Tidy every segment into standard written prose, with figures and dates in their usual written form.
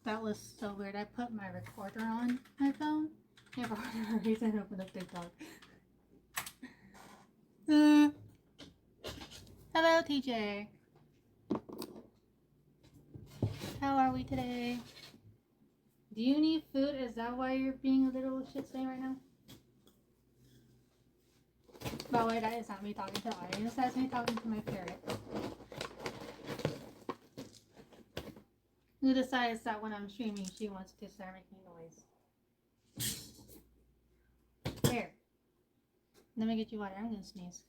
That was so weird. I put my recorder on my phone, and for whatever reason, I opened up TikTok. Hello, TJ. How are we today? Do you need food? Is that why you're being a little shit stain right now? By the way, that is not me talking to the audience. That's me talking to my parrot. Who decides that when I'm streaming, she wants to start making noise? Here. Let me get you water. I'm gonna sneeze.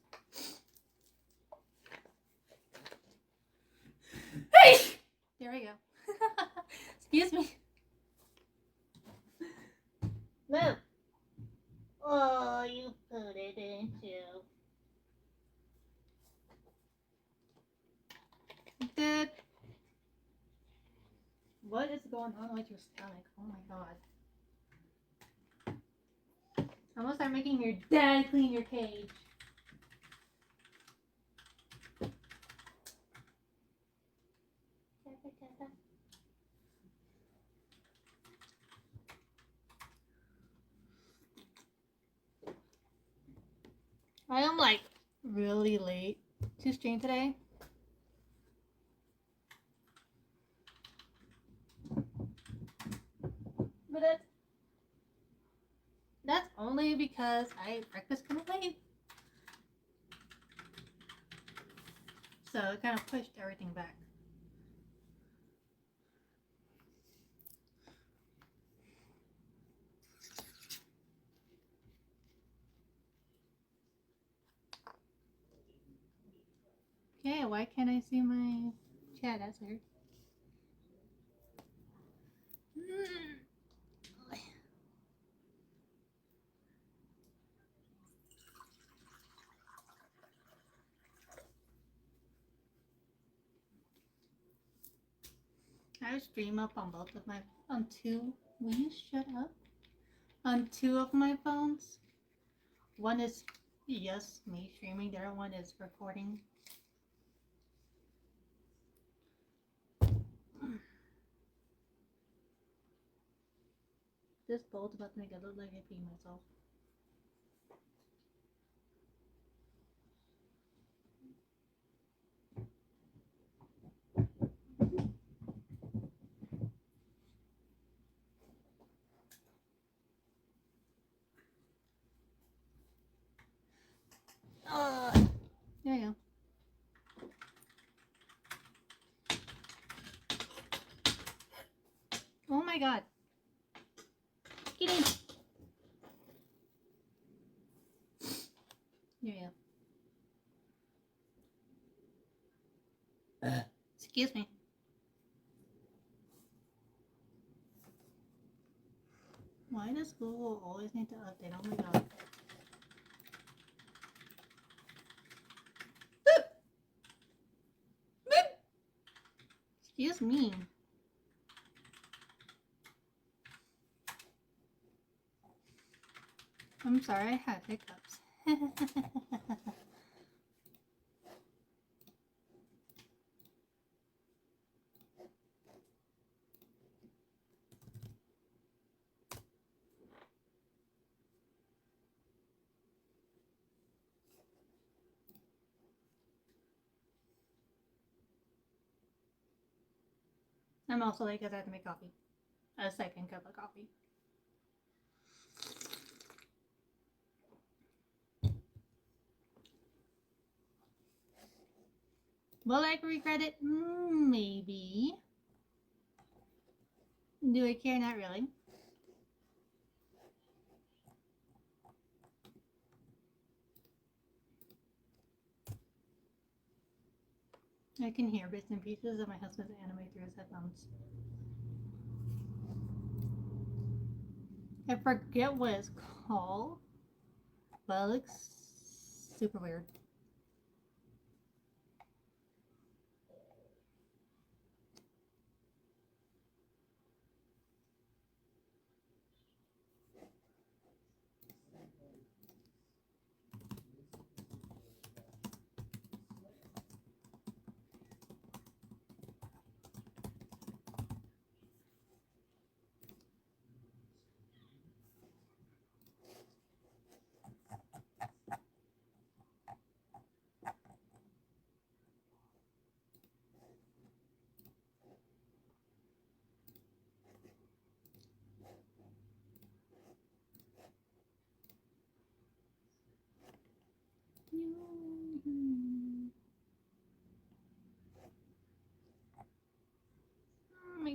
Hey! There we go. Excuse me. Move. Oh, you put it into. Good. What is going on with your stomach? Oh my god. I'm gonna start making your dad clean your cage. I am like really late to stream today. But that's only because I ate breakfast kind of late. So it kind of pushed everything back. Okay, why can't I see my chat? That's weird. I stream up on both of my on two. Will you shut up? On two of my phones. One is yes, me streaming. The other one is recording. This bowl's about to make it look like I pee myself. There you go. Oh my god. Get in. There you go. Excuse me. Why does Google always need to update? Oh my god. Boop. Boop. Excuse me. I'm sorry, I had hiccups. I'm also late because I have to make coffee. A second cup of coffee. Will I regret it? Maybe. Do I care? Not really. I can hear bits and pieces of my husband's anime through his headphones. I forget what it's called, but it looks super weird.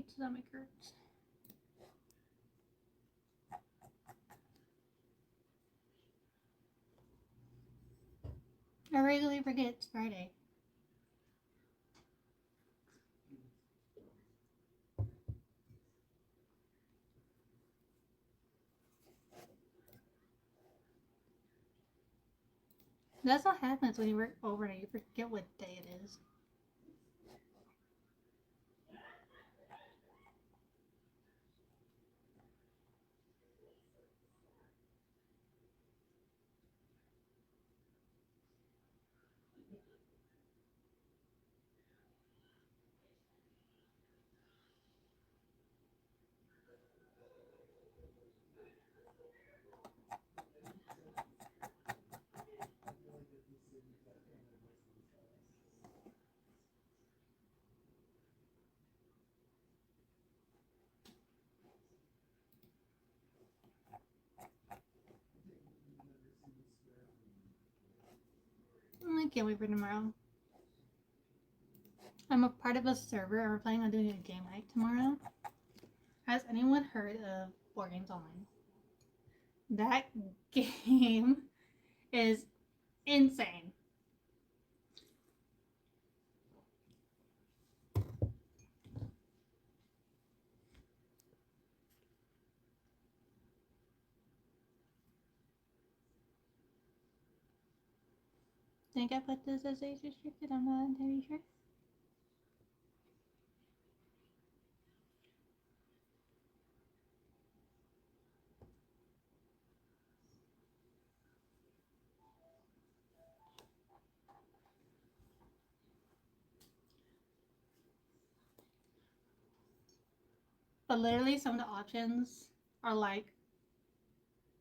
my stomach hurts. I regularly forget it's Friday. That's what happens when you work overnight. You forget what day it is. I can't wait for tomorrow. I'm a part of a server and we're planning on doing a game night tomorrow. Has anyone heard of Board Games Online? That game is insane. Think I put this as age restricted? I'm not entirely sure. But literally, some of the options are like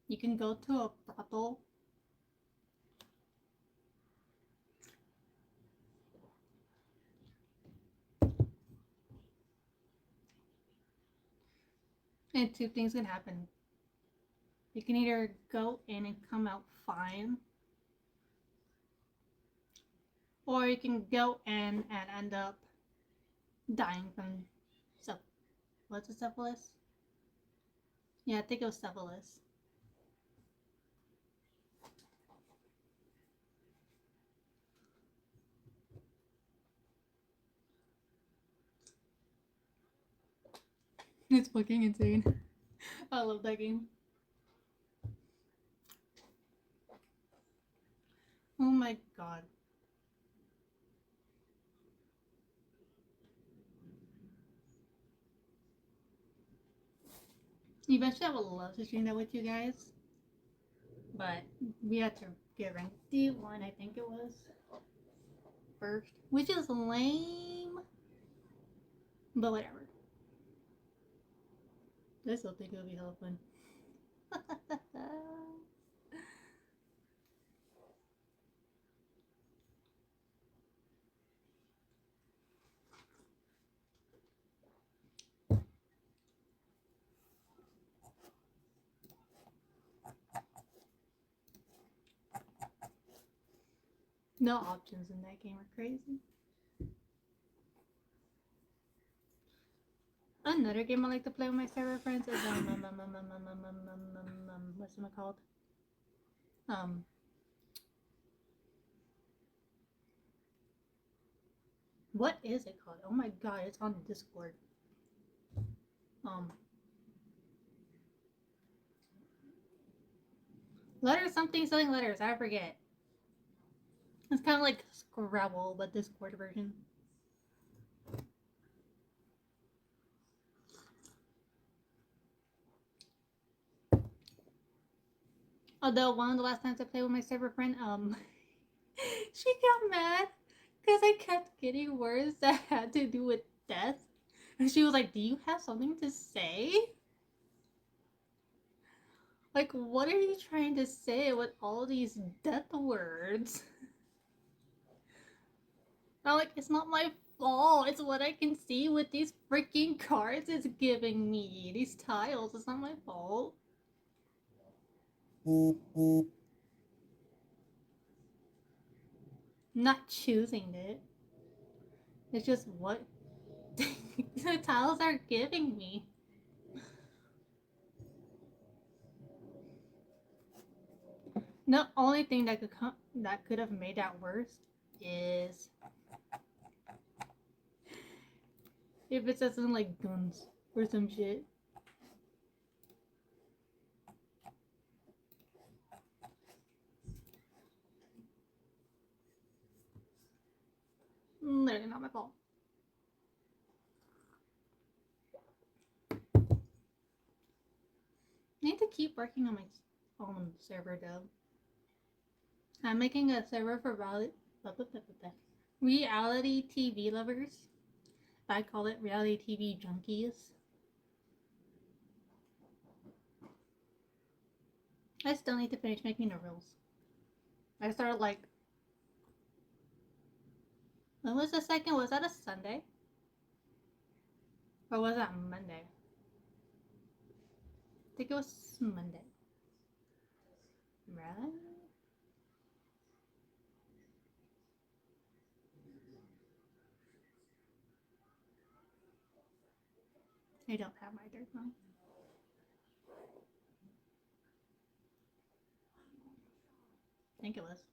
you can go to a brothel and two things can happen. You can either go in and come out fine, or you can go in and end up dying from what's a syphilis? Yeah, I think it was syphilis. It's fucking insane. I love that game. Oh my god. Eventually, I would love to stream that with you guys, but we had to get ranked D1, I think it was first, which is lame, but whatever. I still think it would be hella fun. No options in that game are crazy. Another game I like to play with my server friends is what's it called? What is it called? Oh my god, it's on Discord. Letters something selling letters. I forget. It's kind of like Scrabble, but Discord version. Although one of the last times I played with my server friend, she got mad because I kept getting words that had to do with death. And she was like, "Do you have something to say? Like, what are you trying to say with all these death words?" I'm like, "It's not my fault. It's what I can see with these freaking cards it's giving me. These tiles. It's not my fault." Not choosing it. It's just what The tiles are giving me. The only thing that could have made that worse is if it says something like guns or some shit. Literally not my fault. I need to keep working on my own server though. I'm making a server for reality TV lovers. I call it reality TV junkies. I still need to finish making the rules. I started like, when was the second? Was that a Sunday? Or was that Monday? I think it was Monday. Right? I don't have my dirt phone. I think it was.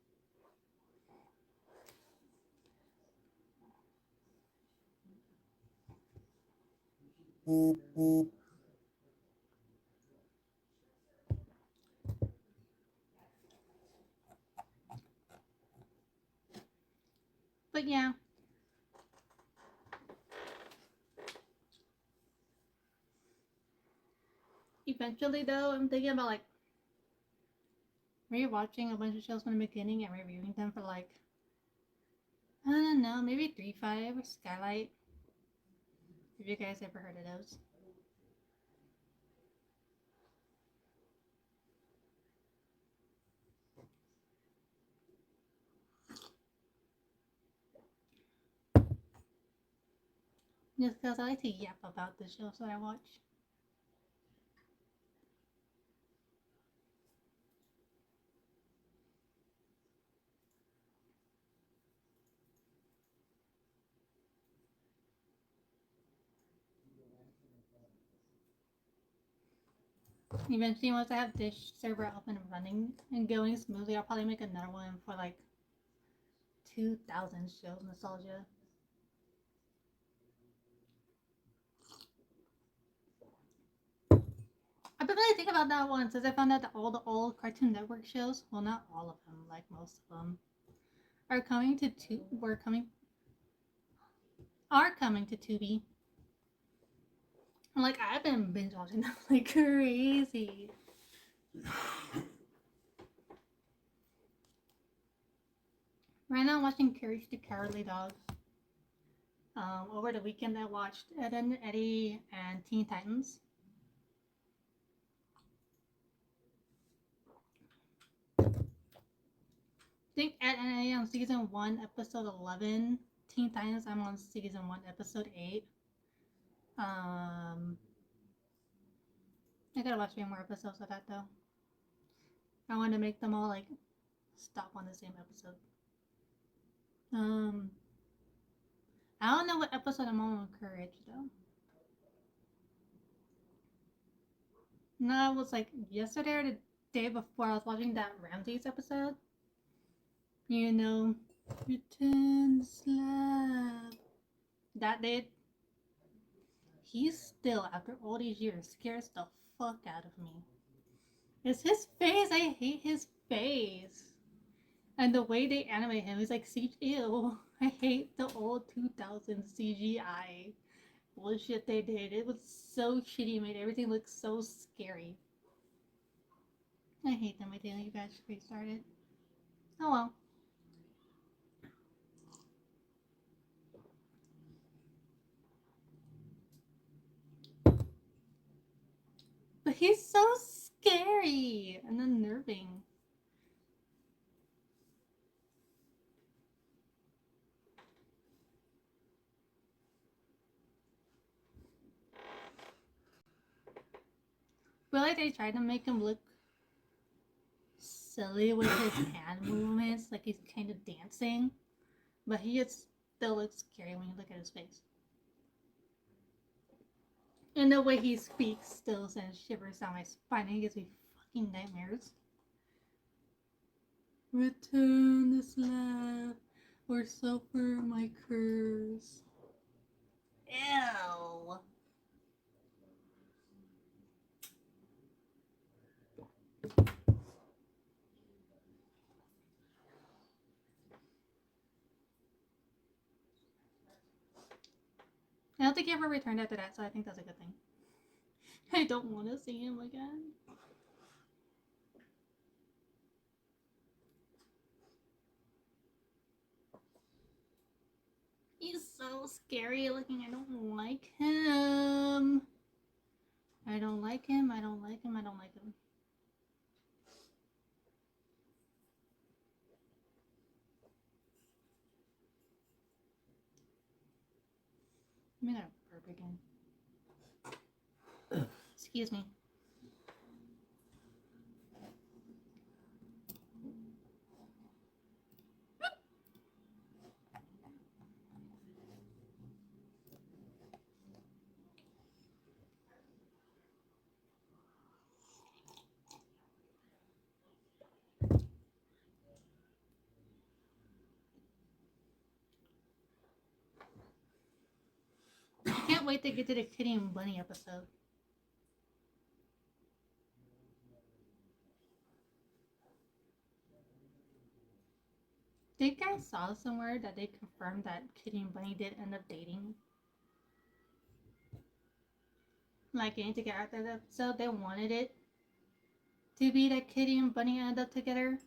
But yeah. Eventually though, I'm thinking about like rewatching a bunch of shows from the beginning and reviewing them for like, I don't know, maybe 3-5 or Skylight. Have you guys ever heard of those? Just because I like to yap about the shows that I watch. Eventually, once I have this server up and running and going smoothly, I'll probably make another one for like 2000 shows nostalgia. I've been really thinking about that one since I found out that all the old Cartoon Network shows, well, not all of them, like most of them, are coming to Tubi. I'm like, I've been binge watching them like crazy. Right now, I'm watching Courage the Cowardly Dog. Over the weekend, I watched Ed and Eddie and Teen Titans. I think Ed and Eddie on season 1, episode 11. Teen Titans, I'm on season 1, episode 8. I gotta watch 3 more episodes of that though. I want to make them all like stop on the same episode. I don't know what episode I'm on with Courage though. No, it was like yesterday or the day before I was watching that Ramses episode. You know, return slap. That day, he's still, after all these years, scares the fuck out of me. It's his face. I hate his face. And the way they animate him is like, ew. I hate the old 2000 CGI bullshit they did. It was so shitty, made everything look so scary. I hate that my daily batch restarted. Oh well. But he's so scary and unnerving. But like they tried to make him look silly with his hand movements, like he's kind of dancing. But he still looks scary when you look at his face. And the way he speaks still sends shivers down my spine and gives me fucking nightmares. Return this laugh or suffer my curse. Ew. I don't think he ever returned after that, so I think that's a good thing. I don't want to see him again. He's so scary looking. I don't like him. I don't like him. I don't like him. I don't like him. I'm gonna burp again. Excuse me. I can't wait to get to the Kitty and Bunny episode. I think I saw somewhere that they confirmed that Kitty and Bunny did end up dating. Like getting together after the episode. They wanted it to be that Kitty and Bunny end up together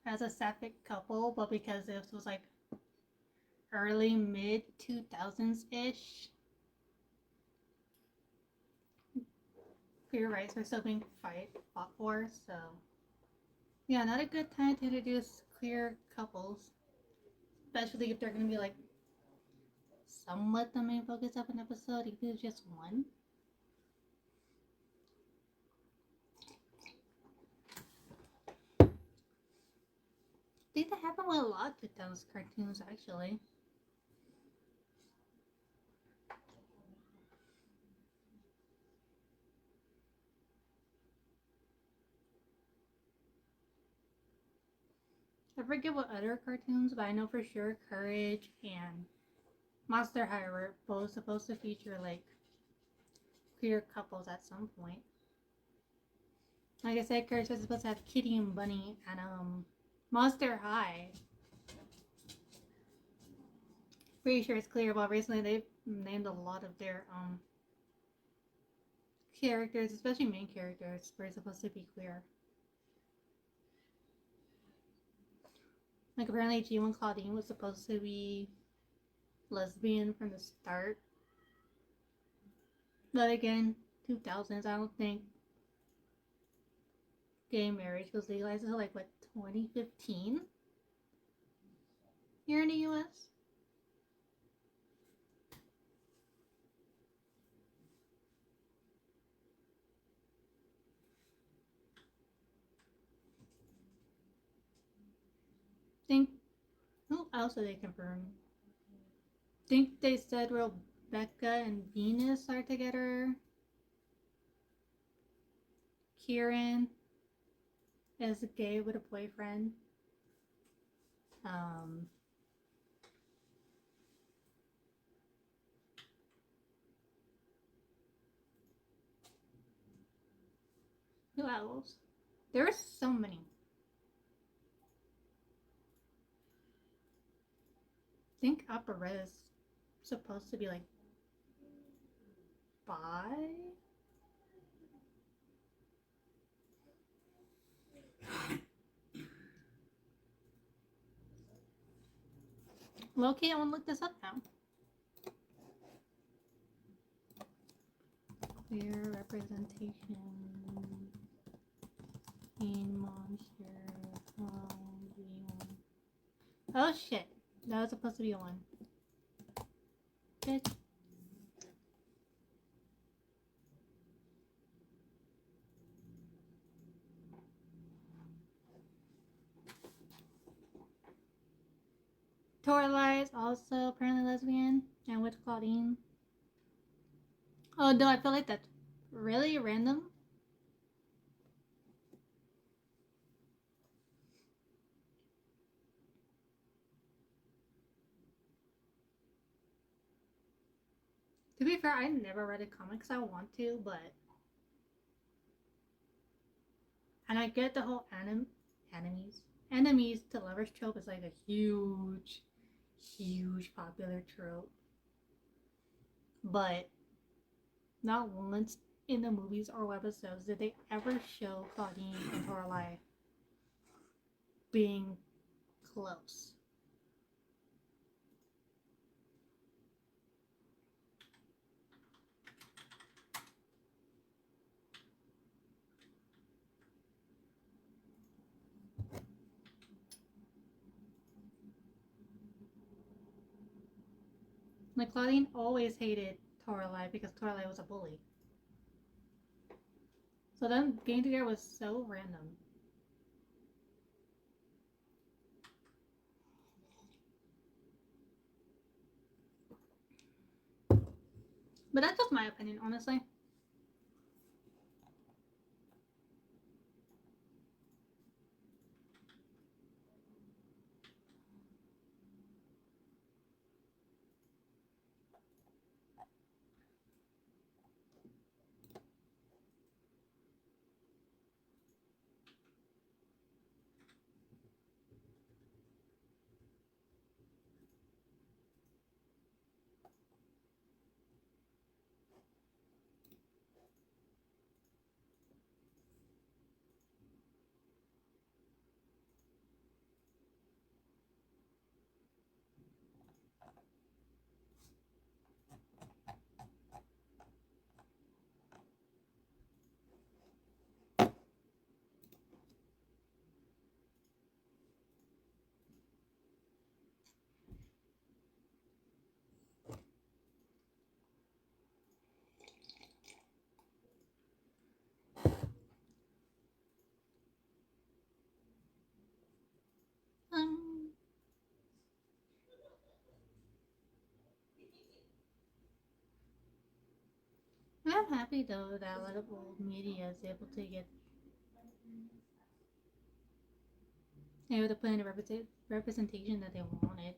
as a sapphic couple, but because this was like early mid 2000s ish, queer rights were still being fought for, so yeah, not a good time to introduce queer couples, especially if they're gonna be like somewhat the main focus of an episode, even if it's just one. I think that happened with a lot of 2000s cartoons actually. I forget what other cartoons, but I know for sure Courage and Monster High were both supposed to feature like queer couples at some point. Like I said, Courage was supposed to have Kitty and Bunny, and Monster High. Pretty sure it's clear, but recently they've named a lot of their characters, especially main characters, were supposed to be queer. Like apparently G1 Claudine was supposed to be lesbian from the start. But again, 2000s, I don't think gay marriage was legalized until like what, 2015 here in the US. Think who else did they confirm? Think they said Rebecca and Venus are together. Kieran is gay with a boyfriend. Um, who else? There are so many. I think Operetta's supposed to be like bi. Loki, I want to look this up now. Queer representation in Monster. Oh shit, that was supposed to be a one. Bitch. Toralei is also apparently lesbian, and with Claudine. Although I feel like that's really random. To be fair, I never read a comic because I want to, but and I get the whole enemies to lovers trope is like a huge popular trope, but not once in the movies or webisodes did they ever show Claudine and Toralei being close. Like Claudine always hated Toralei because Toralei was a bully. So them getting together was so random. But that's just my opinion, honestly. Um, I'm happy though that a lot of old media is able to get able to put in the representation that they wanted.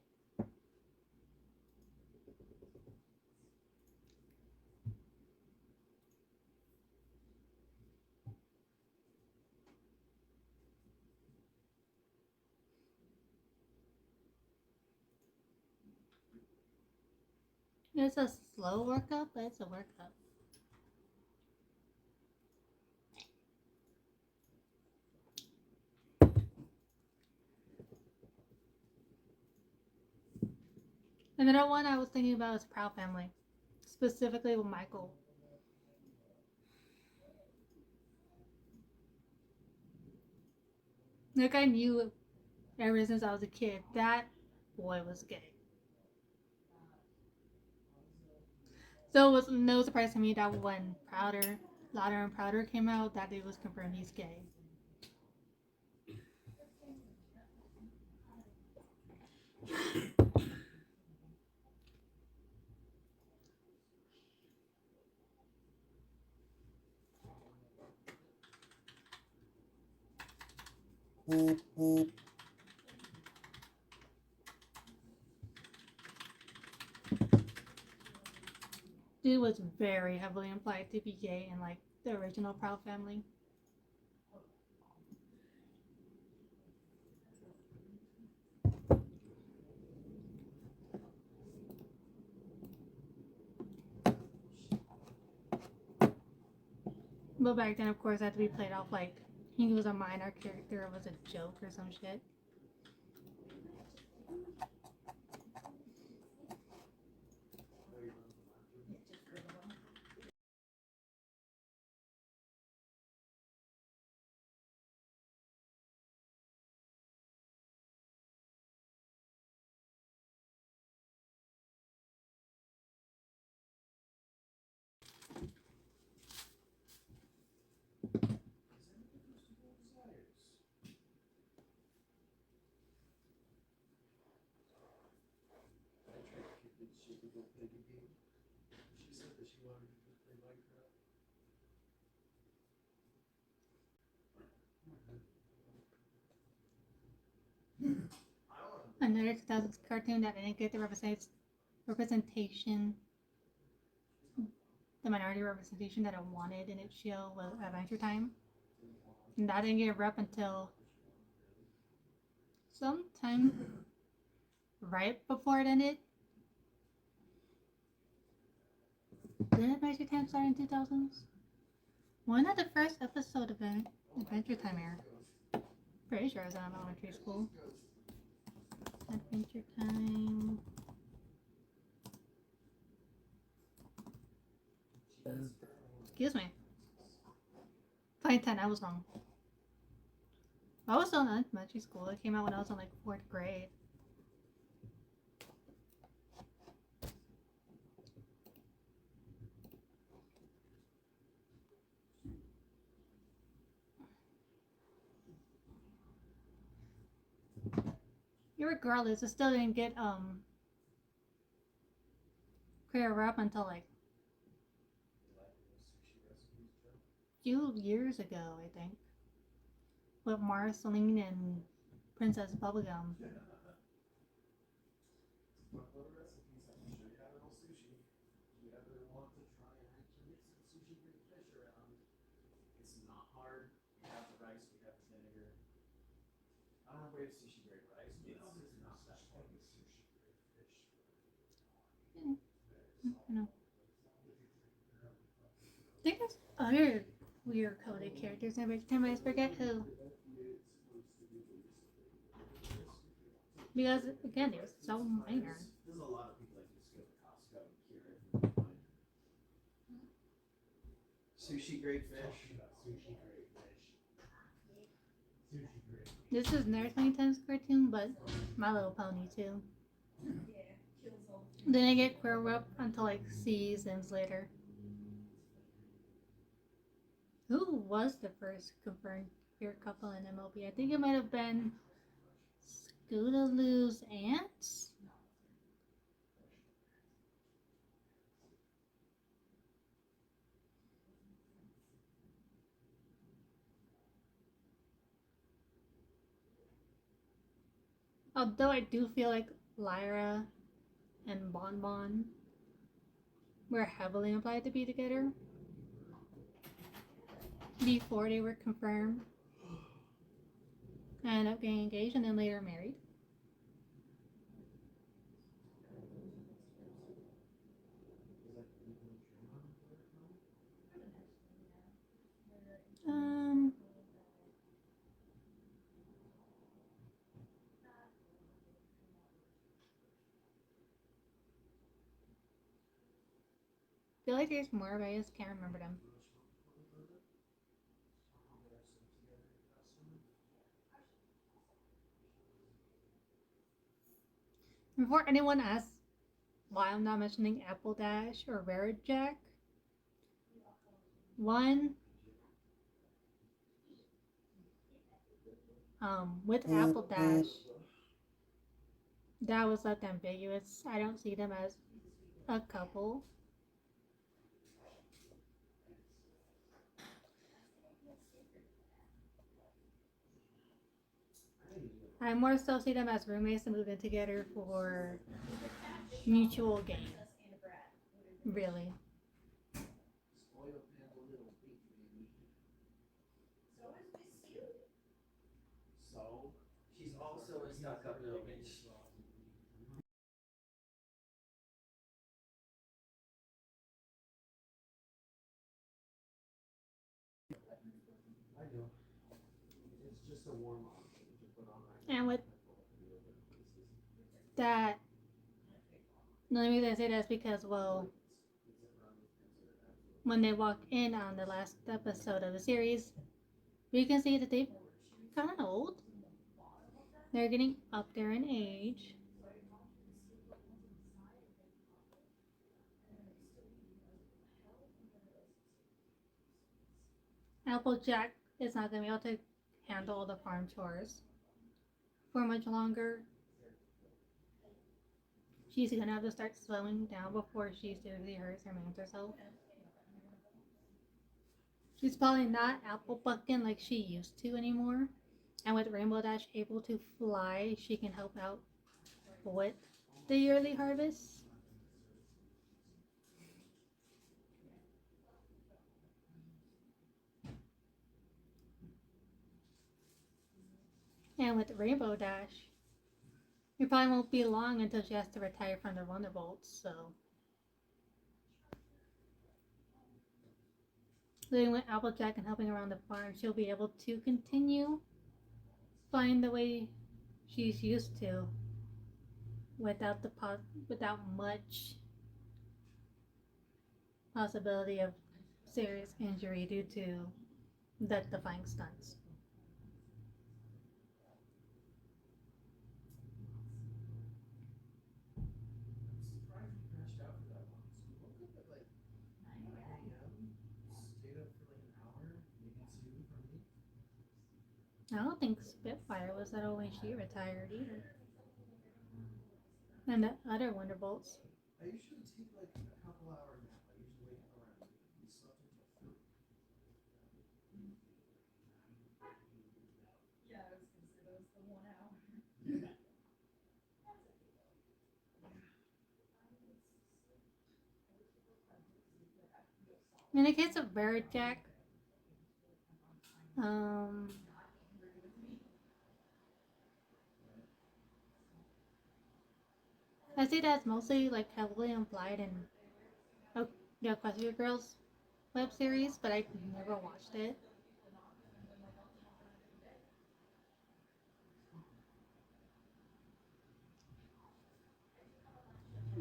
It's a slow workup, but it's a workup. Another one I was thinking about is Proud Family, specifically with Michael. Like I knew ever since I was a kid that boy was gay. So it was no surprise to me that when Louder and Prouder came out, that it was confirmed he's gay. Dude was very heavily implied to be gay in like the original Proud Family. But back then, of course, it had to be played off like he was a minor character, it was a joke or some shit. Another 2000s cartoon that didn't get the representation, the minority representation that I wanted in its show was Adventure Time. And that didn't get a rep until sometime right before it ended. Did Adventure Time start in 2000s? When did the first episode of Adventure Time air? Pretty sure I was in elementary school. Adventure Time. Excuse me. 2010, I was wrong. I was still in elementary school. It came out when I was in like 4th grade. Regardless, it still didn't get clear rap until like few years ago, I think, with Marceline and Princess Bubblegum. You know, I think there's other weird coded characters in Adventure Time, but I forget who. Because again, they were so minor. Sushi great fish. This is another 2010s cartoon, but My Little Pony too. Didn't get queer up until like seasons later. Who was the first confirmed queer couple in MLB? I think it might have been Scootaloo's aunts. Although I do feel like Lyra and Bon Bon were heavily implied to be together before they were confirmed and ended up getting engaged and then later married. Um, I feel like there's more, but I just can't remember them. Before anyone asks why I'm not mentioning Apple Dash or Rare Jack, one, with Apple Dash, that was left ambiguous. I don't see them as a couple. I more so see them as roommates and moving together for mutual gain. Really. So she's also a stuck-up little bitch. I know. It's just a warm option to put on right And with that, the only reason I say that is because, well, when they walk in on the last episode of the series, we can see that they've gotten old. They're getting up there in age. Applejack is not going to be able to handle all the farm chores for much longer. She's going to have to start slowing down before she seriously hurts or maims herself. She's probably not apple bucking like she used to anymore. And with Rainbow Dash able to fly, she can help out with the yearly harvest. And with Rainbow Dash, it probably won't be long until she has to retire from the Wonderbolts, so. Living with Applejack and helping around the farm, she'll be able to continue flying the way she's used to without without much possibility of serious injury due to death-defying stunts. I'm surprised you crashed out for that long. So you woke up at like 9 a.m., stayed up for like an hour, maybe two for me. I don't think Spitfire was that old when she retired either. And the other Wonderbolts. I usually take like a couple hour nap. I usually wake up around 8. We slept until 3. Yeah, I was gonna say that was the 1 hour. Yeah. In the case of Jack, I see that's mostly like heavily implied in the Equestria Girls web series, but I never watched it.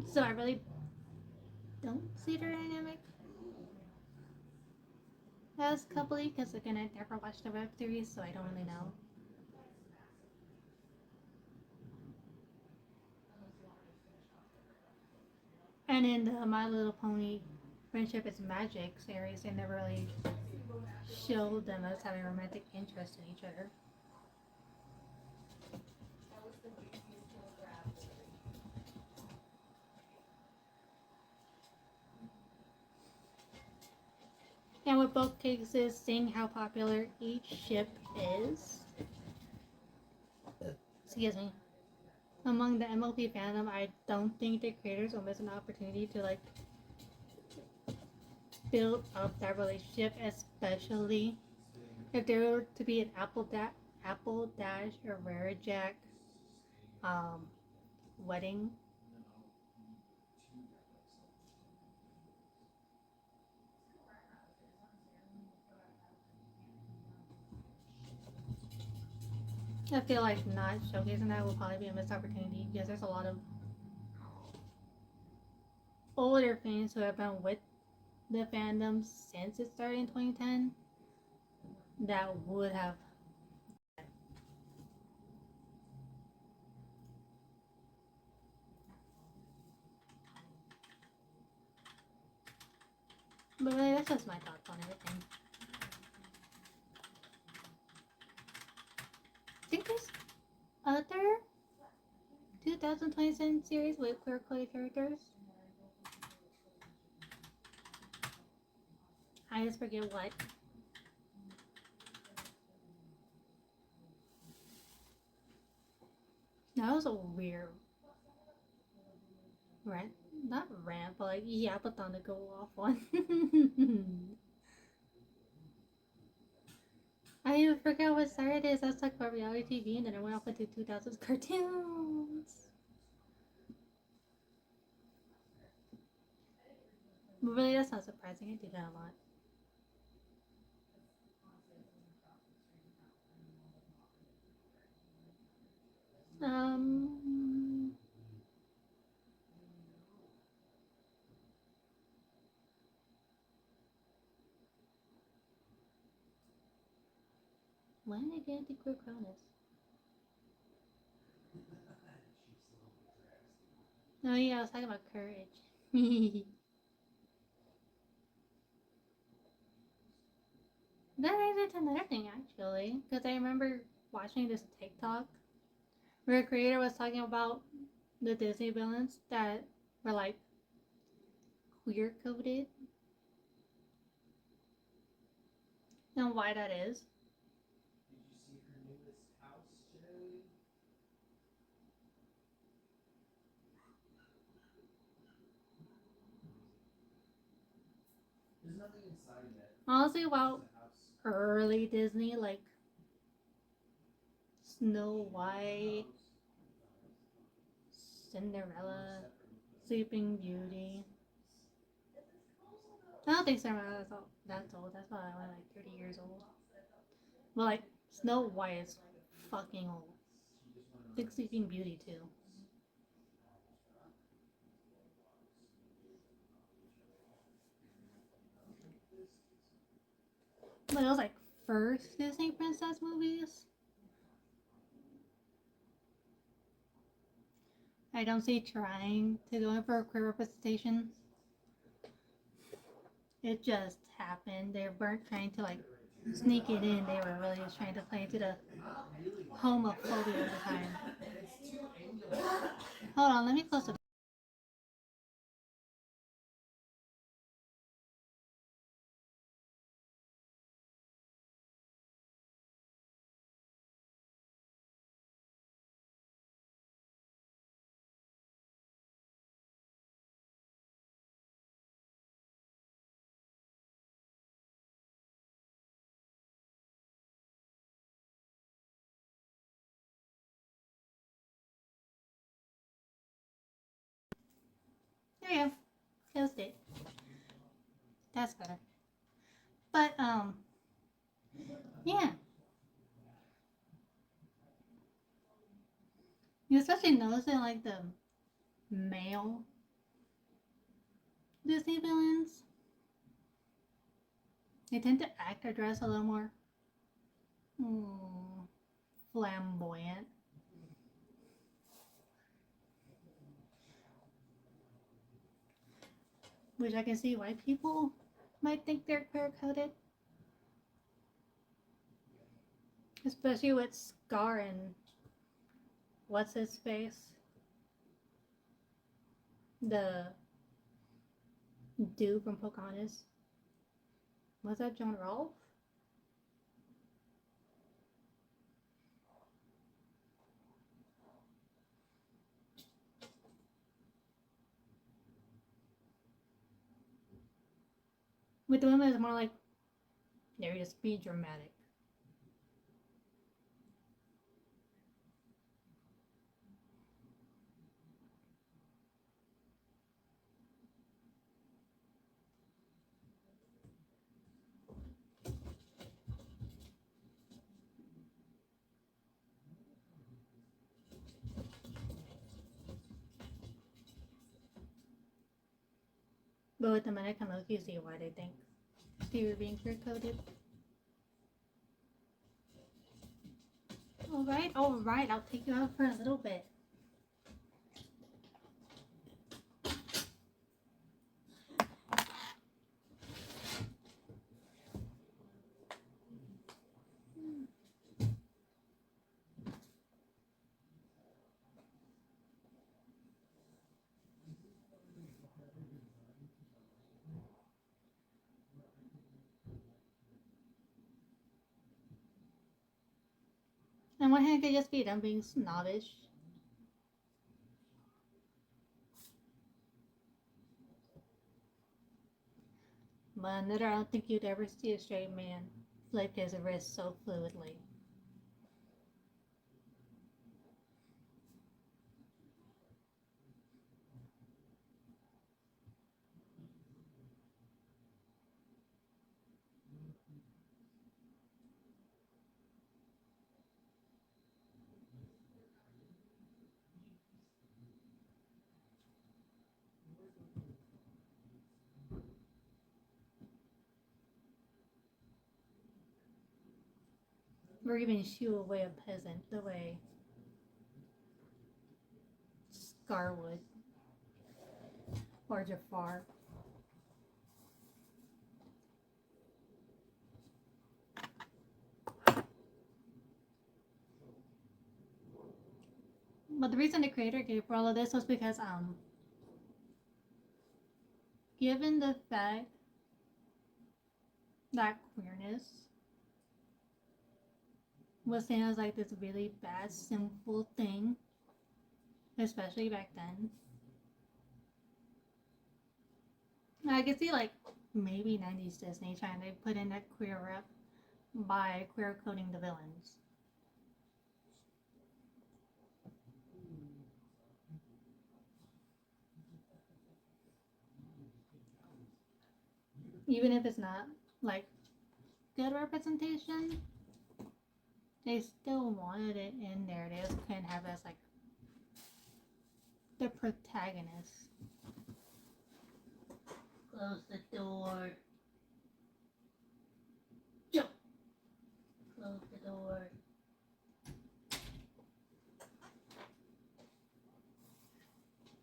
So I really don't see their dynamic as coupley because again I never watched the web series, so I don't really know. And in the My Little Pony Friendship is Magic series, they never really showed them as having romantic interest in each other. That was the juiciest kill grab. And with both cases, seeing how popular each ship is, excuse me, among the MLP fandom, I don't think the creators will miss an opportunity to like build up that relationship, especially if there were to be an Apple Dash or Rare Jack um, wedding. I feel like not showcasing that will probably be a missed opportunity because there's a lot of older fans who have been with the fandom since it started in 2010 that would have. But really, that's just my thoughts on everything. I think there's other 2027 series with queer coded characters. I just forget what. That was a weird rant. Not rant, but like yapathon to go off on. I forgot what star it is. I was talking about reality TV and then I went off into 2000s cartoons. But really, that's not surprising. I do that a lot. Um, when again did queer Cronus? Oh yeah, I was talking about courage. That brings me to another thing actually, because I remember watching this TikTok where a creator was talking about the Disney villains that were like queer coded. And why that is? Did you see her newest house, Jay? There's nothing inside yet. Honestly, Just well, a house. early Disney, like Snow White, Cinderella, Sleeping Beauty. I don't think Cinderella is that's old. That's probably only like 30 years old. But like Snow White is fucking old. I think Sleeping Beauty too. But it was like first Disney princess movies. I don't see trying to go in for a queer representation. It just happened. They weren't trying to like sneak it in. They were really just trying to play into the homophobia at the time. It's too angular. Hold on, let me close the. There you go. Closed it. That's better. But yeah. You especially notice it like the male Disney villains. They tend to act or dress a little more flamboyant. Which I can see why people might think they're queer coded. Especially with Scar and what's his face? The dude from Pocahontas. Was that John Rolfe? With the women, it's more like they're just be dramatic. But with the men, I can look, you see why they think they were being queer coded. Alright, I'll take you out for a little bit. On one hand, it could just be them being snobbish. But on the other, I don't think you'd ever see a straight man flick his wrist so fluidly. Or even shoo away a peasant the way Scar would. Or Jafar. But the reason the creator gave for all of this was because given the fact that queerness was seen as like this really bad, sinful thing, especially back then. I could see like maybe 90s Disney trying to put in a queer rep by queer coding the villains. Even if it's not like good representation, they still wanted it in there. They just couldn't have it as like the protagonist. Close the door. Jump. Close the door.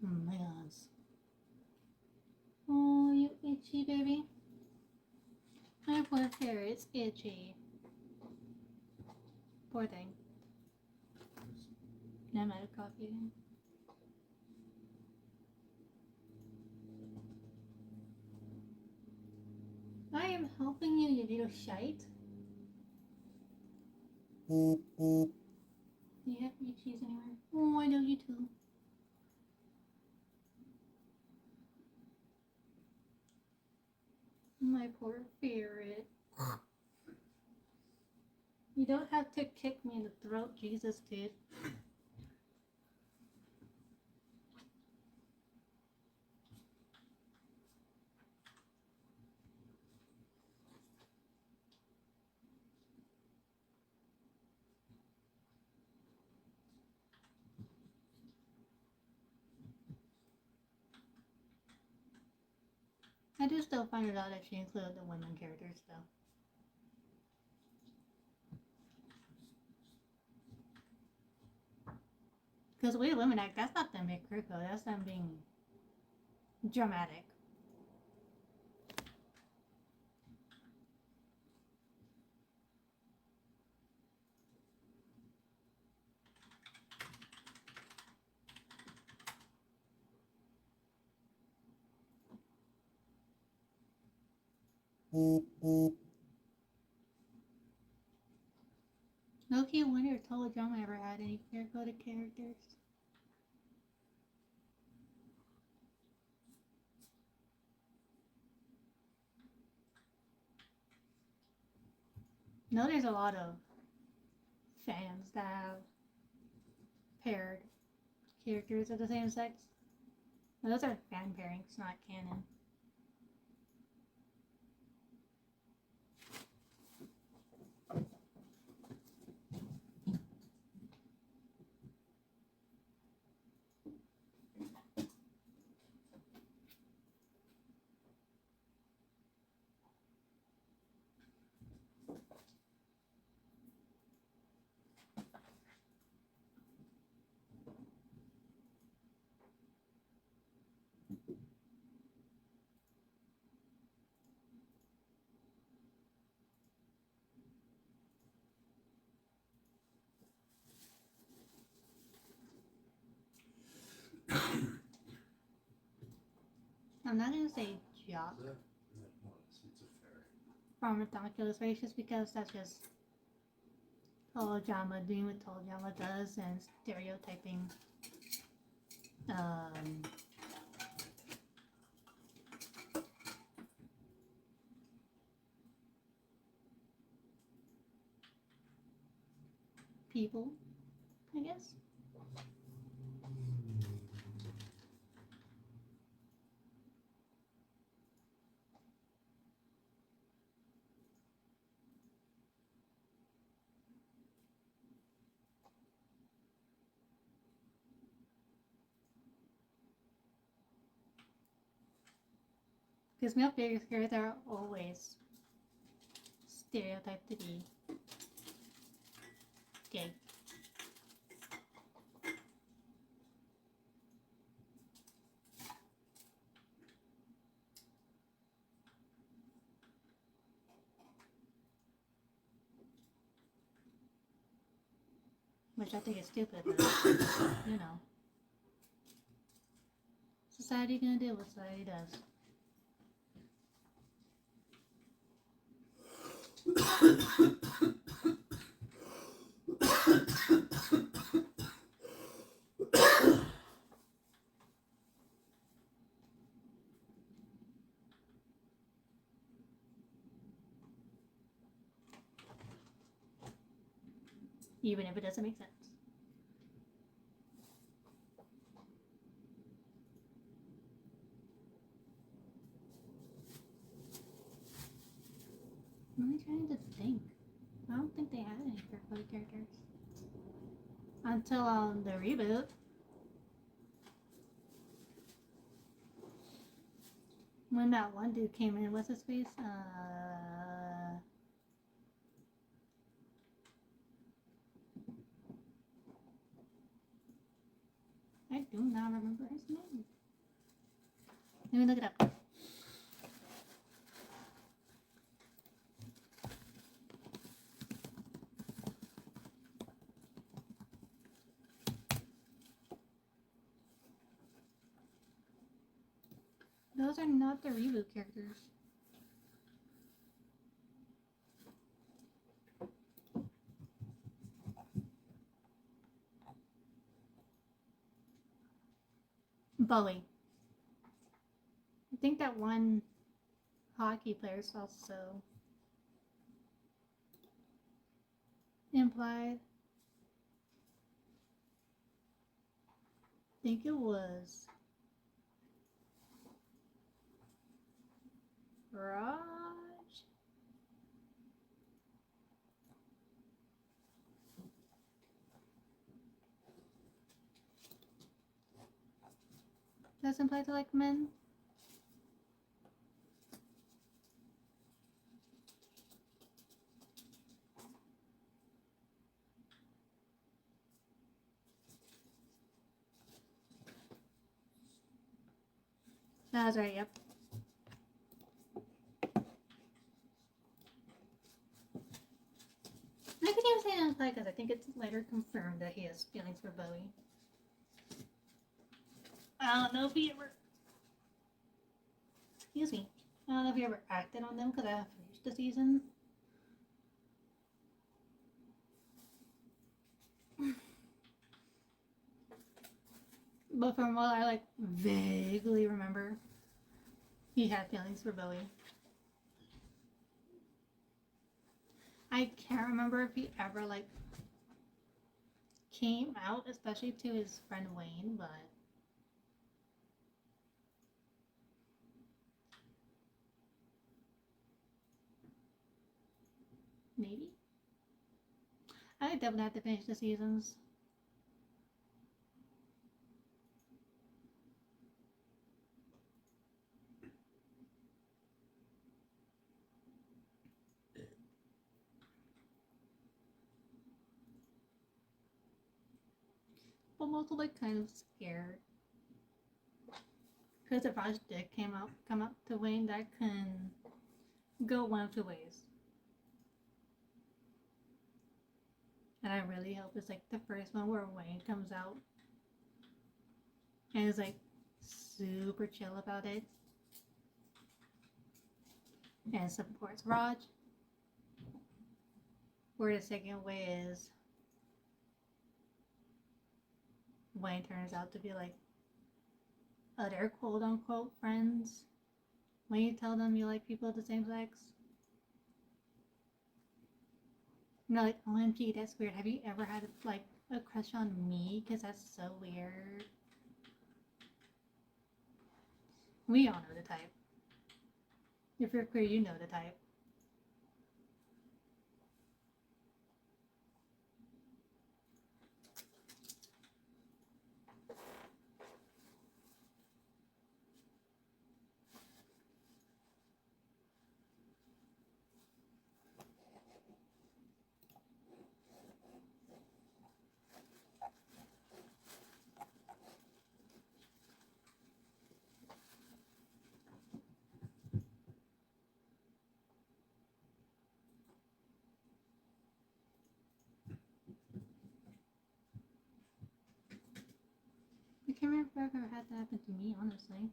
Oh my gosh. Oh, you itchy baby. My poor ferret's itchy. Poor thing. And I'm out of coffee again. I am helping you, you little shite. Do you have your cheese anywhere? Oh, I know you too. My poor ferret. You don't have to kick me in the throat, Jesus did. I do still find it odd that she included the women characters though. Because the way women act, that's not them being critical, that's them being dramatic. Loki, wonder if Total Drama ever had any queer coded characters. No, there's a lot of fans that have paired characters of the same sex. But those are fan pairings, not canon. I'm not gonna say jock No, it's a ferret. from Ridiculous Race just because that's just Total Drama doing what Total Drama does and stereotyping people, I guess. Because male figures are always stereotyped to be gay. Which I think is stupid, but you know. Society gonna do what society does. even if it doesn't make sense. I'm really trying to think. I don't think they had any Kirkwood characters until the reboot. When that one dude came in, what's his face? I do not remember his name. Let me look it up. Those are not the reboot characters. Bowie. I think that one hockey player is also implied. I think it was Raj. Doesn't play to like men. That's right, yep. I can even say implied because I think it's later confirmed that he has feelings for Bowie. I don't know if he ever. Excuse me. I don't know if he ever acted on them because I haven't finished the season. But from what I vaguely remember, he had feelings for Bowie. I can't remember if he ever came out, especially to his friend Wayne, but maybe. I definitely have to finish the seasons. But I'm also kind of scared. Because if Raj did come up to Wayne, that can go one of two ways. And I really hope it's the first one where Wayne comes out and is super chill about it and supports Raj. Or the second way is Wayne turns out to be other quote unquote friends when you tell them you like people of the same sex. And they're OMG, that's weird. Have you ever had a crush on me? Because that's so weird. We all know the type. If you're queer, you know the type. I can't remember if I've ever had that happen to me, honestly.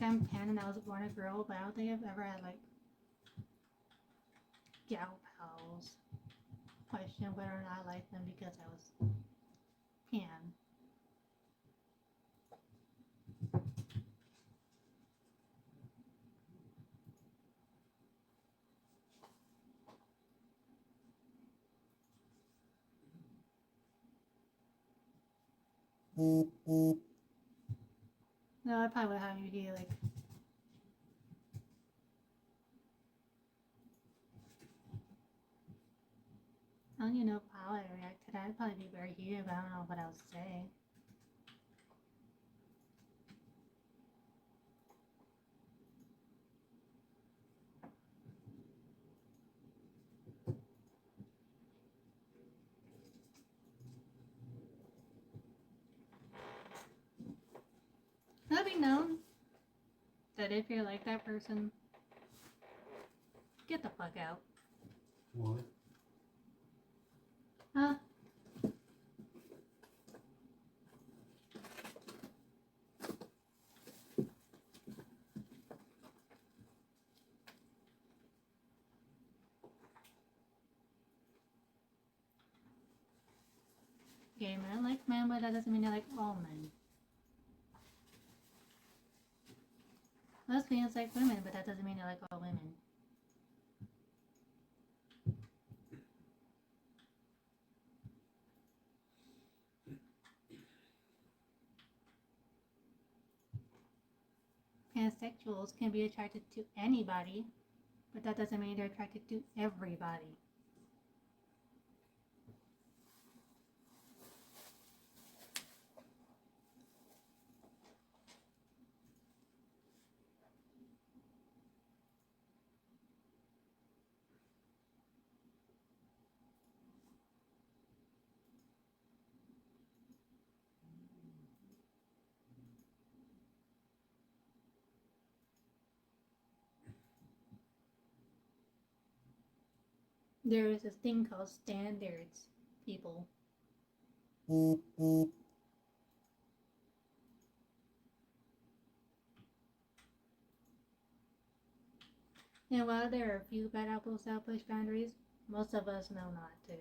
I'm pan and I was born a girl, but I don't think I've ever had gal pals question whether or not I like them because I was pan. No, I probably would have you do like I don't even know how I react to that. I'd probably be very heated, but I don't know what else to say. Let it be known that if you're like that person, get the fuck out. What? Huh? Gay men like men, but that doesn't mean they like all men. Lesbians like women, but that doesn't mean they like all women. Pansexuals can be attracted to anybody, but that doesn't mean they're attracted to everybody. There is this thing called standards, people. And while there are a few bad apples that push boundaries, most of us know not to.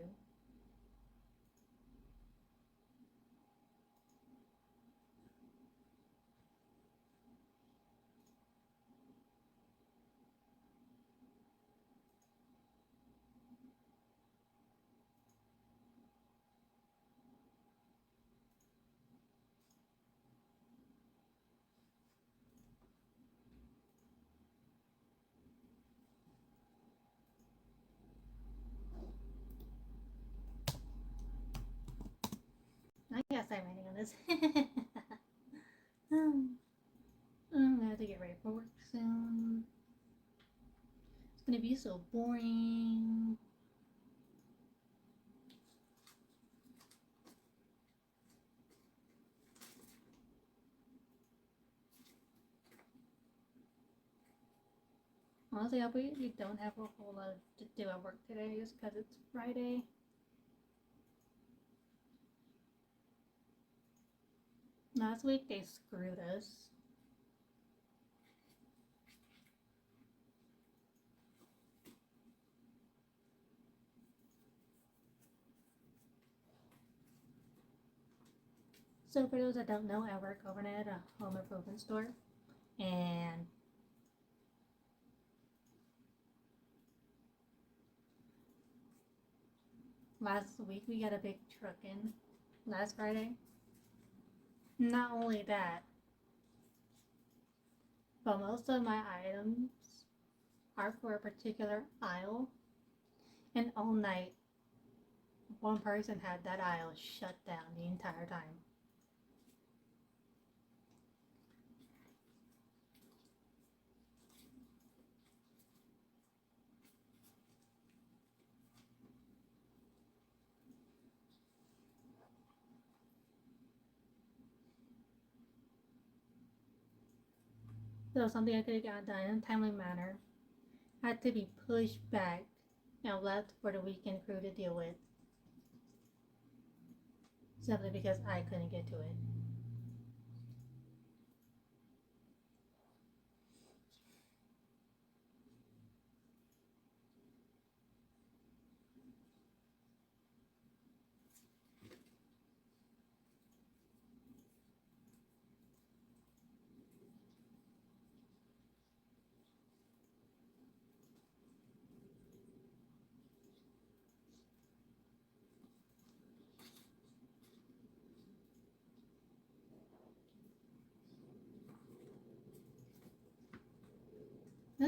I gotta start writing on this. I'm gonna have to get ready for work soon. It's gonna be so boring. Honestly, I we don't have a whole lot to do at work today just because it's Friday. Last week they screwed us. So for those that don't know, I work overnight at a home improvement store, and last week we got a big truck in last Friday. Not only that, but most of my items are for a particular aisle, and all night one person had that aisle shut down the entire time. So something I could have gotten done in a timely manner had to be pushed back and left for the weekend crew to deal with, simply because I couldn't get to it.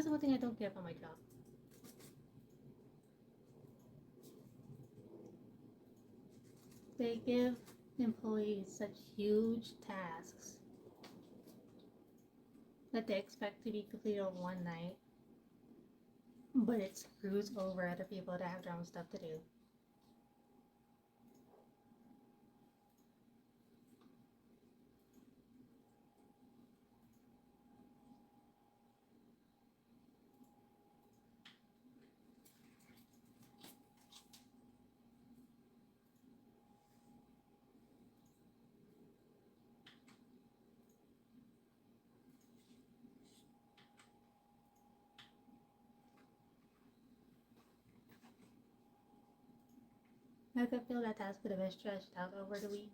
That's the one thing I don't get about my job. They give employees such huge tasks that they expect to be completed in one night, but it screws over other people that have their own stuff to do. I could feel that task could have been stretched out over the week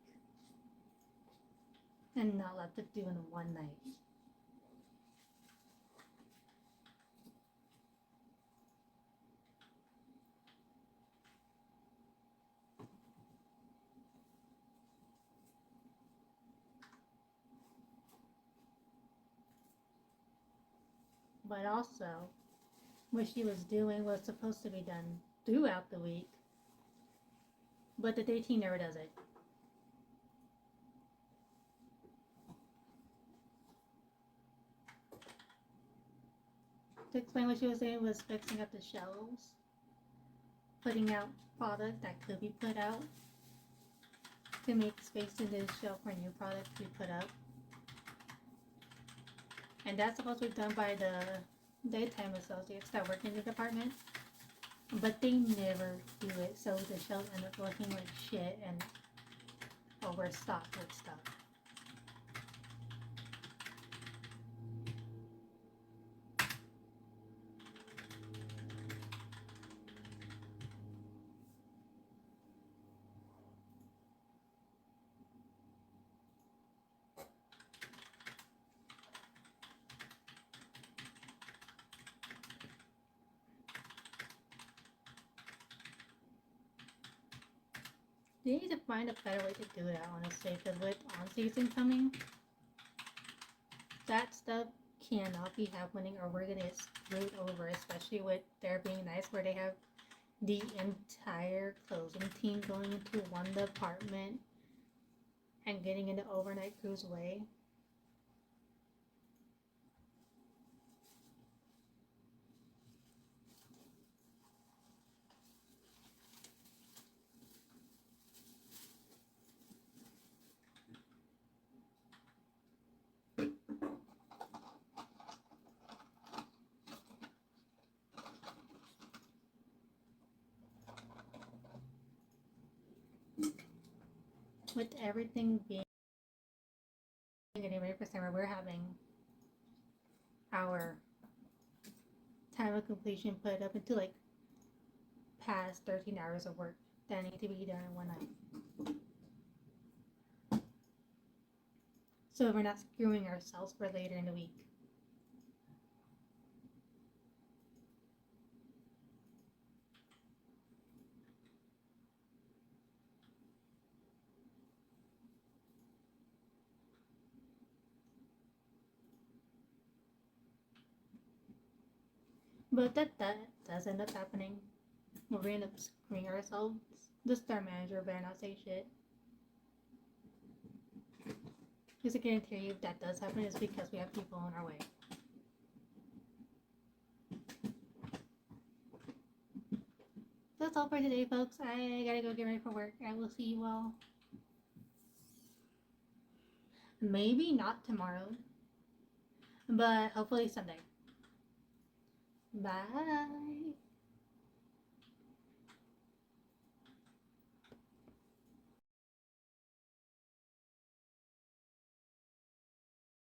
and not left to do in one night. But also, what she was doing was supposed to be done throughout the week, but the day team never does it. To explain what she was doing was fixing up the shelves, putting out product that could be put out to make space in the shelf for new product to be put up. And that's supposed to be done by the daytime associates that work in the department. But they never do it, so the shelves end up looking like shit and overstocked with stuff. They need to find a better way to do that, honestly, because with on-season coming, that stuff cannot be happening or we're gonna get screwed over, especially with there being nights where they have the entire closing team going into one department and getting into overnight crews way. With everything being getting ready for summer, we're having our time of completion put up into like past 13 hours of work that need to be done in one night. So we're not screwing ourselves for later in the week. But that does end up happening. We end up screwing ourselves. The star manager better not say shit. Because I guarantee you if that does happen, it's because we have people on our way. That's all for today, folks. I gotta go get ready for work. I will see you all. Maybe not tomorrow, but hopefully Sunday. Bye.